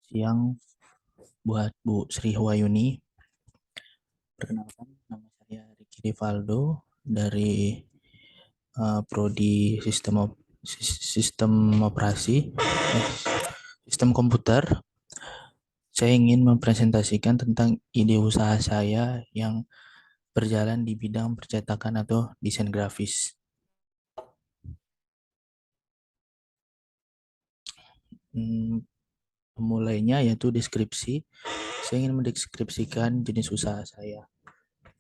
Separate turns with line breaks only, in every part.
Siang buat Bu Sri Wahyuni. Perkenalkan, nama saya Ricky Rivaldo dari Prodi Sistem Operasi, Sistem Komputer. Saya ingin mempresentasikan tentang ide usaha saya yang berjalan di bidang percetakan atau desain grafis. Pemulainya yaitu deskripsi. Saya ingin mendeskripsikan jenis usaha saya.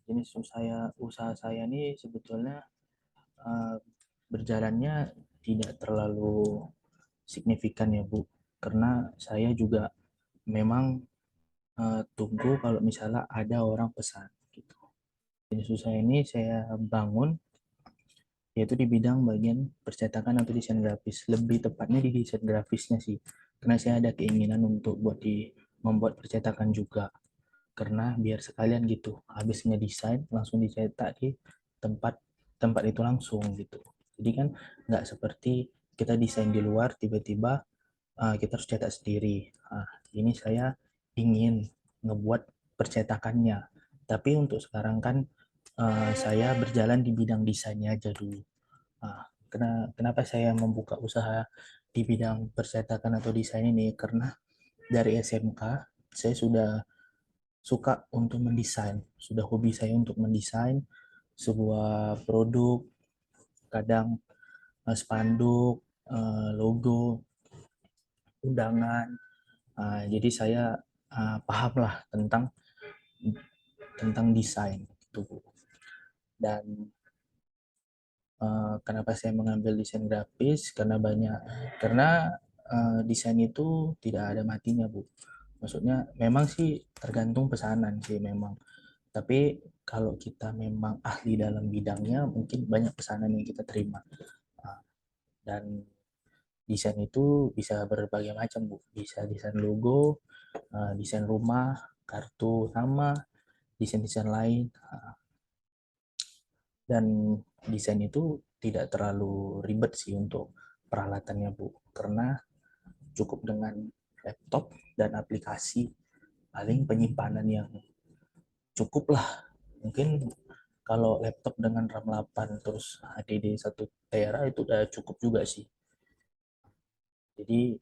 Jenis usaha saya ini sebetulnya uh, berjalannya tidak terlalu signifikan ya Bu, karena saya juga memang tunggu kalau misalnya ada orang pesan gitu. Jenis usaha ini saya bangun yaitu di bidang bagian percetakan atau desain grafis, lebih tepatnya di desain grafisnya sih, karena saya ada keinginan untuk membuat percetakan juga, karena biar sekalian gitu habis ngedesain langsung dicetak di tempat tempat itu langsung gitu. Jadi kan nggak seperti kita desain di luar tiba-tiba kita harus cetak sendiri. Ini saya ingin ngebuat percetakannya, tapi untuk sekarang kan saya berjalan di bidang desainnya aja dulu. Kenapa saya membuka usaha di bidang percetakan atau desain ini, karena dari SMK saya sudah suka untuk mendesain, sudah hobi saya untuk mendesain sebuah produk, kadang spanduk, logo, undangan. Jadi saya paham lah tentang desain itu. Dan kenapa saya mengambil desain grafis, karena desain itu tidak ada matinya Bu. Maksudnya memang sih tergantung pesanan sih memang. Tapi kalau kita memang ahli dalam bidangnya, mungkin banyak pesanan yang kita terima. Dan desain itu bisa berbagai macam Bu. Bisa desain logo, desain rumah, kartu nama, desain-desain lain. Dan desain itu tidak terlalu ribet sih untuk peralatannya Bu. Karena cukup dengan laptop dan aplikasi, paling penyimpanan yang cukup lah. Mungkin kalau laptop dengan RAM 8 terus HDD 1 tera itu udah cukup juga sih. Jadi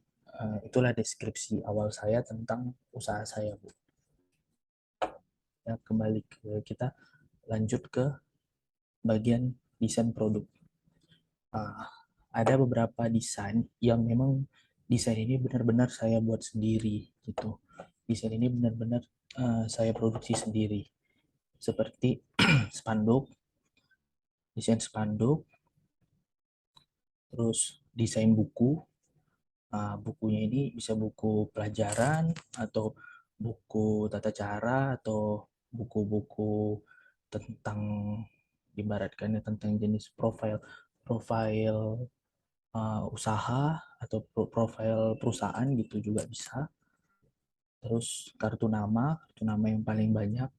itulah deskripsi awal saya tentang usaha saya Bu. Ya, kembali ke kita lanjut ke bagian desain produk. Uh, ada beberapa desain yang memang desain ini benar-benar saya buat sendiri gitu. Desain ini benar-benar saya produksi sendiri. Seperti spanduk, desain spanduk, terus desain buku. Bukunya ini bisa buku pelajaran atau buku tata cara atau buku-buku tentang ibaratkannya tentang jenis profil profil usaha atau profil perusahaan gitu juga bisa. Terus kartu nama yang paling banyak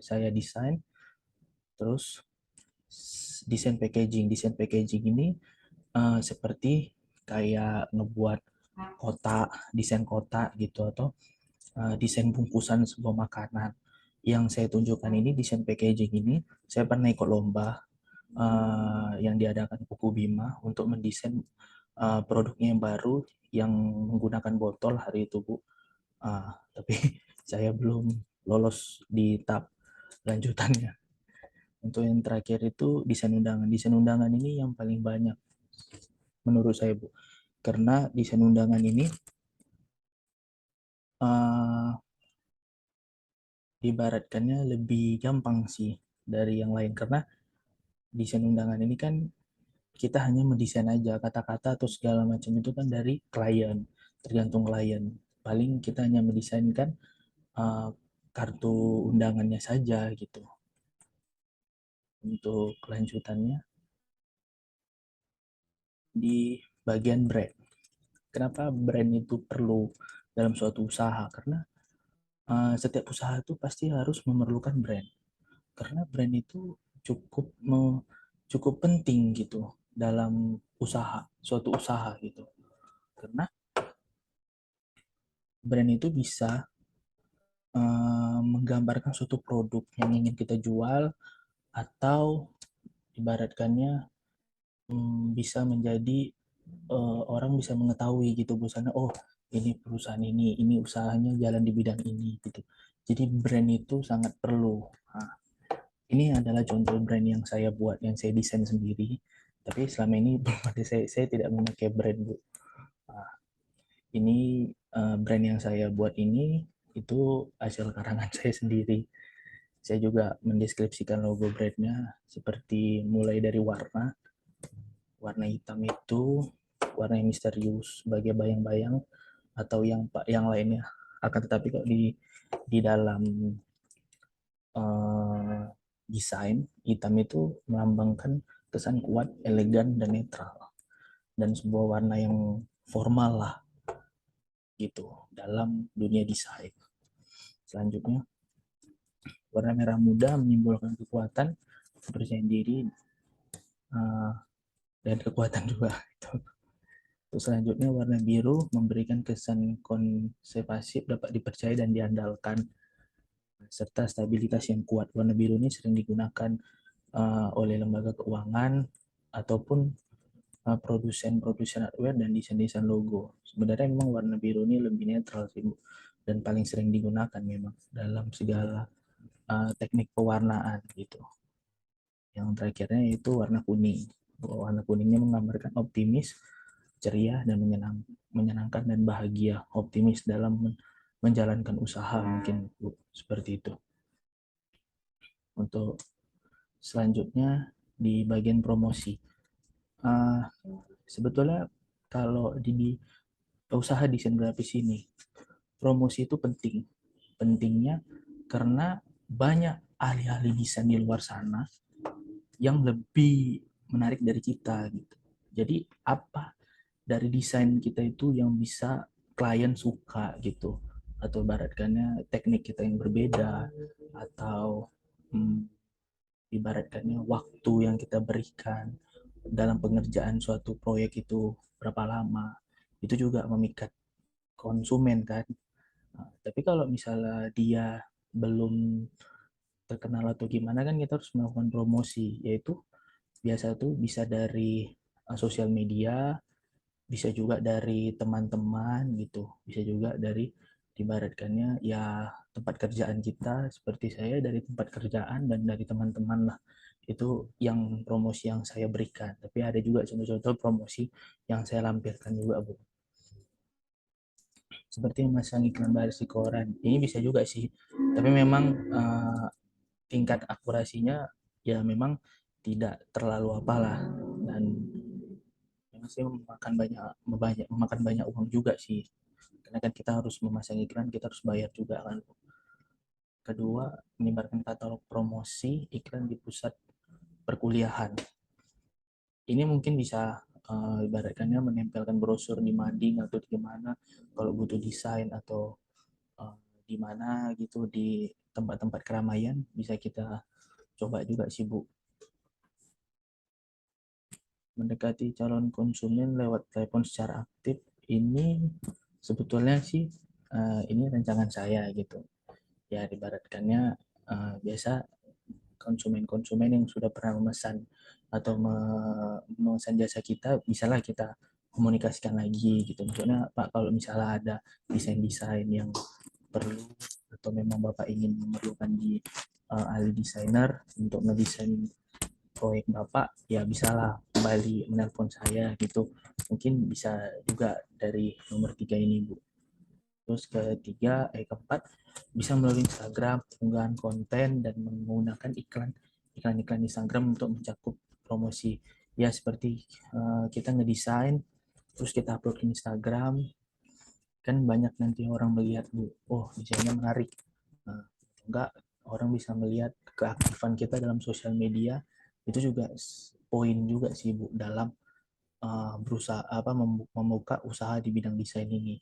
saya desain. Terus desain packaging ini seperti kayak ngebuat kotak, desain kotak gitu, atau desain bungkusan sebuah makanan. Yang saya tunjukkan ini desain packaging ini, saya pernah ikut lomba yang diadakan Buku Bima untuk mendesain produknya yang baru yang menggunakan botol hari itu Bu. Tapi saya belum lolos di tahap lanjutannya. Untuk yang terakhir itu desain undangan. Desain undangan ini yang paling banyak menurut saya Bu. Karena desain undangan ini uh, ibaratkannya lebih gampang sih dari yang lain. Karena desain undangan ini kan kita hanya mendesain aja kata-kata atau segala macam itu kan dari klien, tergantung klien. Paling kita hanya mendesainkan uh, kartu undangannya saja gitu. Untuk kelanjutannya di bagian brand. Kenapa brand itu perlu dalam suatu usaha? Karena setiap usaha itu pasti harus memerlukan brand. Karena brand itu cukup penting gitu dalam suatu usaha gitu. Karena brand itu bisa menggambarkan suatu produk yang ingin kita jual, atau ibaratkannya bisa menjadi orang bisa mengetahui gitu busana, oh ini perusahaan ini usahanya jalan di bidang ini gitu. Jadi brand itu sangat perlu. Nah, ini adalah contoh brand yang saya buat, yang saya desain sendiri. Tapi selama ini belum ada, saya tidak memakai brand, Bu. Nah, ini brand yang saya buat ini itu hasil karangan saya sendiri. Saya juga mendeskripsikan logo brandnya seperti mulai dari warna hitam itu warna yang misterius sebagai bayang-bayang atau yang lainnya. Akan tetapi kalau di dalam uh, desain hitam itu melambangkan kesan kuat, elegan dan netral, dan sebuah warna yang formal lah gitu dalam dunia desain. Selanjutnya, warna merah muda menimbulkan kekuatan, kepercayaan diri, uh, dan kekuatan juga. Terus selanjutnya, warna biru memberikan kesan konservatif, dapat dipercaya dan diandalkan, serta stabilitas yang kuat. Warna biru ini sering digunakan oleh lembaga keuangan ataupun produsen-produsen hardware dan desain-desain logo. Sebenarnya memang warna biru ini lebih netral sih, Bu, dan paling sering digunakan memang dalam segala teknik pewarnaan gitu. Yang terakhirnya itu warna kuning. Warna kuningnya menggambarkan optimis, ceria, dan menyenangkan dan bahagia. Optimis dalam menjalankan usaha mungkin, Bu, seperti itu. Untuk selanjutnya di bagian promosi. Uh, Sebetulnya kalau di usaha desain grafis ini, promosi itu penting. Pentingnya karena banyak ahli-ahli desain di luar sana yang lebih menarik dari kita gitu. Jadi apa dari desain kita itu yang bisa klien suka gitu, atau ibaratkannya teknik kita yang berbeda, atau hmm, ibaratkannya waktu yang kita berikan dalam pengerjaan suatu proyek itu berapa lama, itu juga memikat konsumen kan. Nah, tapi kalau misalnya dia belum terkenal atau gimana, kan kita harus melakukan promosi, yaitu biasa tuh bisa dari sosial media, bisa juga dari teman-teman gitu, bisa juga dari dibaratkannya ya tempat kerjaan kita, seperti saya dari tempat kerjaan dan dari teman-teman lah. Itu yang promosi yang saya berikan. Tapi ada juga contoh-contoh promosi yang saya lampirkan juga, Bu. Seperti memasang iklan baris di koran. Ini bisa juga sih. Tapi memang tingkat akurasinya ya memang tidak terlalu apalah, dan masih memakan banyak uang juga sih, karena kan kita harus memasang iklan, kita harus bayar juga kan. Kedua, menyebarkan katalog promosi iklan di pusat perkuliahan. Ini mungkin bisa ibaratkannya menempelkan brosur di mading atau di mana kalau butuh desain, atau uh, di mana gitu di tempat-tempat keramaian, bisa kita coba juga sih, Bu. Mendekati calon konsumen lewat telepon secara aktif, ini sebetulnya sih ini rancangan saya gitu ya. Dibaratkannya biasa konsumen-konsumen yang sudah pernah memesan atau memesan jasa kita, bisalah kita komunikasikan lagi gitu. Maksudnya Pak, kalau misalnya ada desain-desain yang perlu, atau memang Bapak ingin memerlukan di ahli desainer untuk ngedesain proyek Bapak, ya bisalah kembali menelpon saya gitu. Mungkin bisa juga dari nomor 3 ini, Bu. Terus keempat, bisa melalui Instagram, unggahan konten, dan menggunakan iklan-iklan Instagram untuk mencakup promosi. Ya seperti kita ngedesain, terus kita upload ke Instagram, kan banyak nanti orang melihat, Bu, oh desainnya menarik. Nah, enggak, orang bisa melihat keaktifan kita dalam sosial media. Itu juga poin juga sih, Bu, dalam berusaha membuka usaha di bidang desain ini.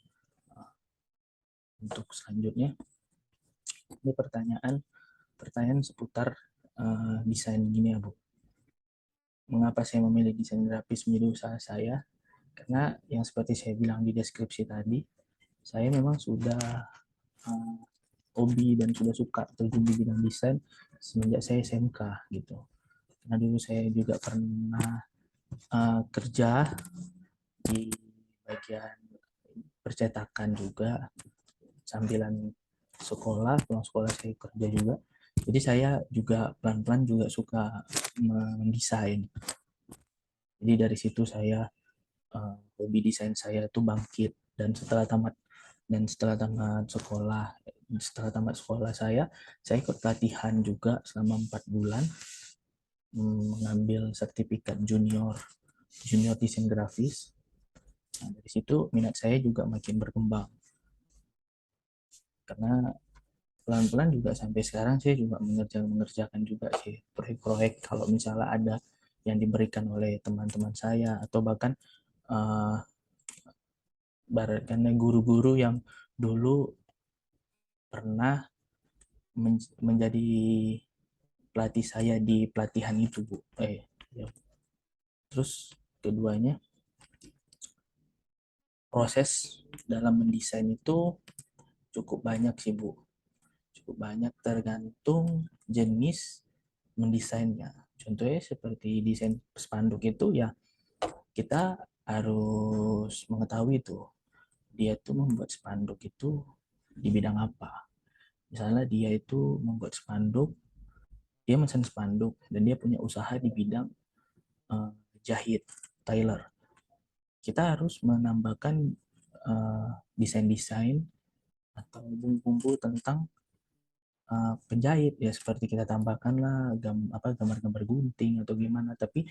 Untuk selanjutnya, ini pertanyaan seputar desain gini ya, Bu. Mengapa saya memilih desain grafis menjadi usaha saya? Karena yang seperti saya bilang di deskripsi tadi, saya memang sudah uh, hobi dan sudah suka terjun di bidang desain semenjak saya SMK gitu. Karena dulu saya juga pernah kerja di bagian percetakan juga sambilan sekolah, pulang sekolah saya kerja juga. Jadi saya juga pelan-pelan juga suka mendesain. Jadi dari situ saya hobi desain saya itu bangkit, dan setelah tamat sekolah saya ikut pelatihan juga selama 4 bulan, mengambil sertifikat junior junior desain grafis. Nah, dari situ minat saya juga makin berkembang, karena pelan-pelan juga sampai sekarang saya juga mengerjakan juga sih proyek-proyek kalau misalnya ada yang diberikan oleh teman-teman saya, atau bahkan uh, baratnya guru-guru yang dulu pernah menjadi pelatih saya di pelatihan itu, Bu. Ya. Terus keduanya, proses dalam mendesain itu cukup banyak sih, Bu. Cukup banyak, tergantung jenis mendesainnya. Contohnya seperti desain spanduk itu ya, kita harus mengetahui tuh dia tuh membuat spanduk itu di bidang apa. Misalnya dia itu membuat spanduk, dia mesin spanduk dan dia punya usaha di bidang uh, jahit, tailor. Kita harus menambahkan desain-desain atau bumbu-bumbu tentang penjahit ya, seperti kita tambahkanlah gambar-gambar gunting atau gimana, tapi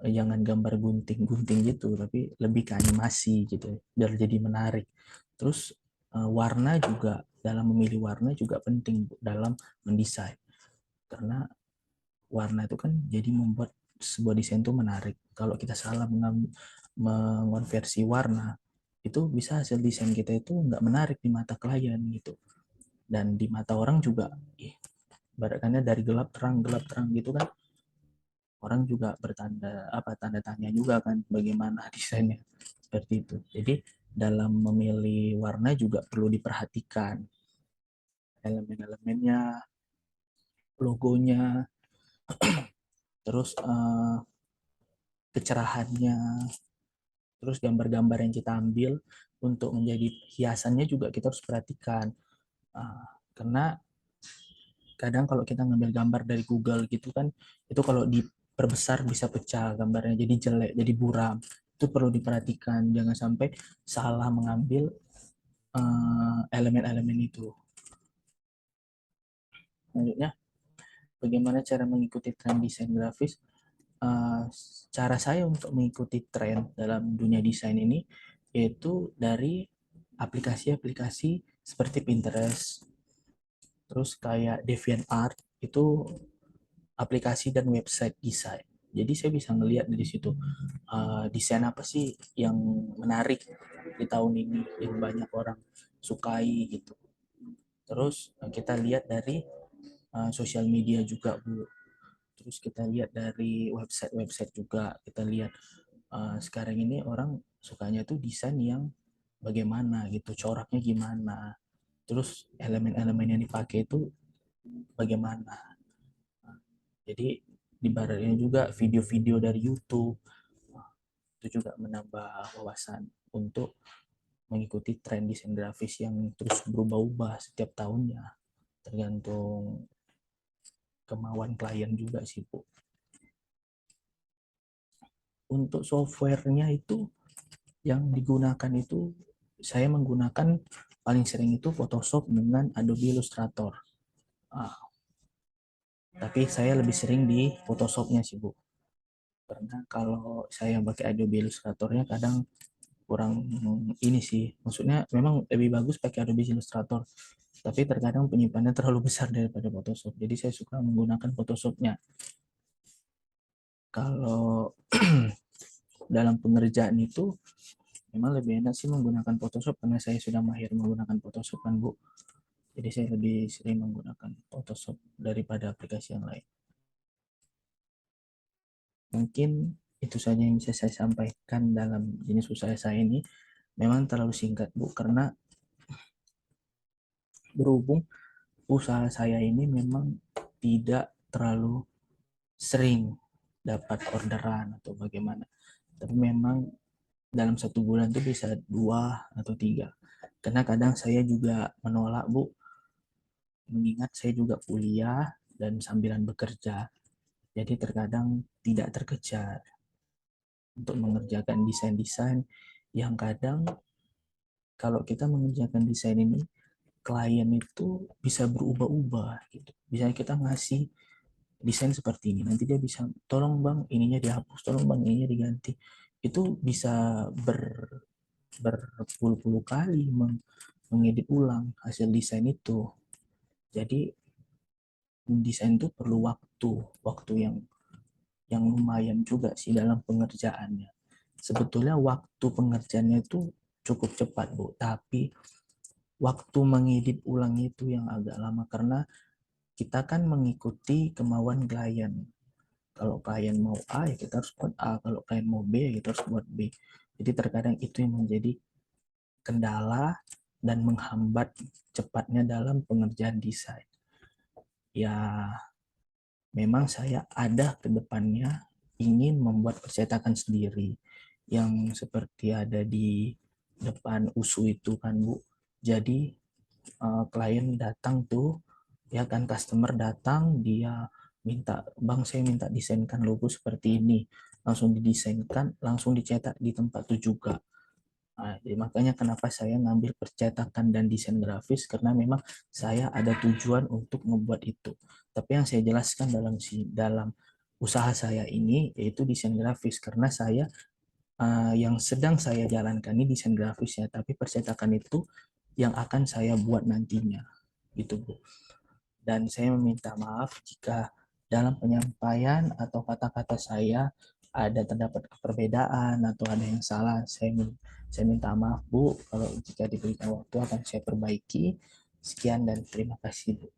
jangan gambar gunting-gunting gitu, tapi lebih ke animasi gitu biar jadi menarik. Terus warna juga, dalam memilih warna juga penting dalam mendesain, karena warna itu kan jadi membuat sebuah desain itu menarik. Kalau kita salah mengonversi warna, itu bisa hasil desain kita itu nggak menarik di mata klien gitu, dan di mata orang juga. Ibaratkannya dari gelap terang gitu kan, orang juga tanda tanya juga kan bagaimana desainnya, seperti itu. Jadi dalam memilih warna juga perlu diperhatikan elemen-elemennya, logonya, terus kecerahannya, terus gambar-gambar yang kita ambil untuk menjadi hiasannya juga kita harus perhatikan. Karena kadang kalau kita ngambil gambar dari Google gitu kan, itu kalau diperbesar bisa pecah gambarnya, jadi jelek, jadi buram. Itu perlu diperhatikan, jangan sampai salah mengambil elemen-elemen itu. Selanjutnya, bagaimana cara mengikuti tren desain grafis? Cara saya untuk mengikuti tren dalam dunia desain ini yaitu dari aplikasi-aplikasi seperti Pinterest, terus kayak DeviantArt, itu aplikasi dan website desain. Jadi saya bisa ngelihat dari situ desain apa sih yang menarik di tahun ini yang banyak orang sukai gitu. Terus kita lihat dari sosial media juga, Bu. Terus kita lihat dari website-website juga. Kita lihat sekarang ini orang sukanya tuh desain yang bagaimana gitu, coraknya gimana. Terus elemen-elemen yang dipakai itu bagaimana. Jadi di baratnya juga video-video dari YouTube itu juga menambah wawasan untuk mengikuti tren desain grafis yang terus berubah-ubah setiap tahunnya, tergantung kemauan klien juga sih, Bu. Untuk softwarenya itu yang digunakan itu, saya menggunakan paling sering itu Photoshop dengan Adobe Illustrator. Ah, tapi saya lebih sering di Photoshopnya sih, Bu. Karena kalau saya pakai Adobe Illustratornya kadang kurang ini sih. Maksudnya memang lebih bagus pakai Adobe Illustrator, tapi terkadang penyimpanannya terlalu besar daripada Photoshop. Jadi saya suka menggunakan Photoshopnya. Kalau dalam pengerjaan itu memang lebih enak sih menggunakan Photoshop, karena saya sudah mahir menggunakan Photoshop kan, Bu. Jadi saya lebih sering menggunakan Photoshop daripada aplikasi yang lain. Mungkin itu saja yang bisa saya sampaikan dalam jenis usaha saya ini. Memang terlalu singkat, Bu, karena Berhubung usaha saya ini memang tidak terlalu sering dapat orderan atau bagaimana. Tapi memang dalam 1 bulan itu bisa 2 atau 3. Karena kadang saya juga menolak, Bu, mengingat saya juga kuliah dan sambilan bekerja. Jadi terkadang tidak terkejar untuk mengerjakan desain-desain yang kadang kalau kita mengerjakan desain ini, klien itu bisa berubah-ubah gitu. Misalnya kita ngasih desain seperti ini, nanti dia bisa, tolong bang ininya dihapus, tolong bang ininya diganti. Itu bisa berpuluh-puluh kali mengedit ulang hasil desain itu. Jadi desain itu perlu waktu yang lumayan juga sih dalam pengerjaannya. Sebetulnya waktu pengerjaannya itu cukup cepat, Bu, tapi waktu mengedit ulang itu yang agak lama karena kita kan mengikuti kemauan klien. Kalau klien mau A ya kita harus buat A, kalau klien mau B ya kita harus buat B. Jadi terkadang itu yang menjadi kendala dan menghambat cepatnya dalam pengerjaan desain. Ya, memang saya ada ke depannya ingin membuat percetakan sendiri yang seperti ada di depan USU itu kan, Bu. Jadi klien datang tuh, ya kan, customer datang, dia minta, bang saya minta desainkan logo seperti ini, langsung didesainkan, langsung dicetak di tempat itu juga. Nah, jadi makanya kenapa saya ngambil percetakan dan desain grafis, karena memang saya ada tujuan untuk membuat itu. Tapi yang saya jelaskan dalam usaha saya ini yaitu desain grafis, karena saya yang sedang saya jalankan ini desain grafisnya, tapi percetakan itu yang akan saya buat nantinya, gitu, Bu. Dan saya meminta maaf jika dalam penyampaian atau kata-kata saya ada terdapat perbedaan atau ada yang salah. Saya minta maaf, Bu. Kalau jika diberikan waktu akan saya perbaiki. Sekian dan terima kasih, Bu.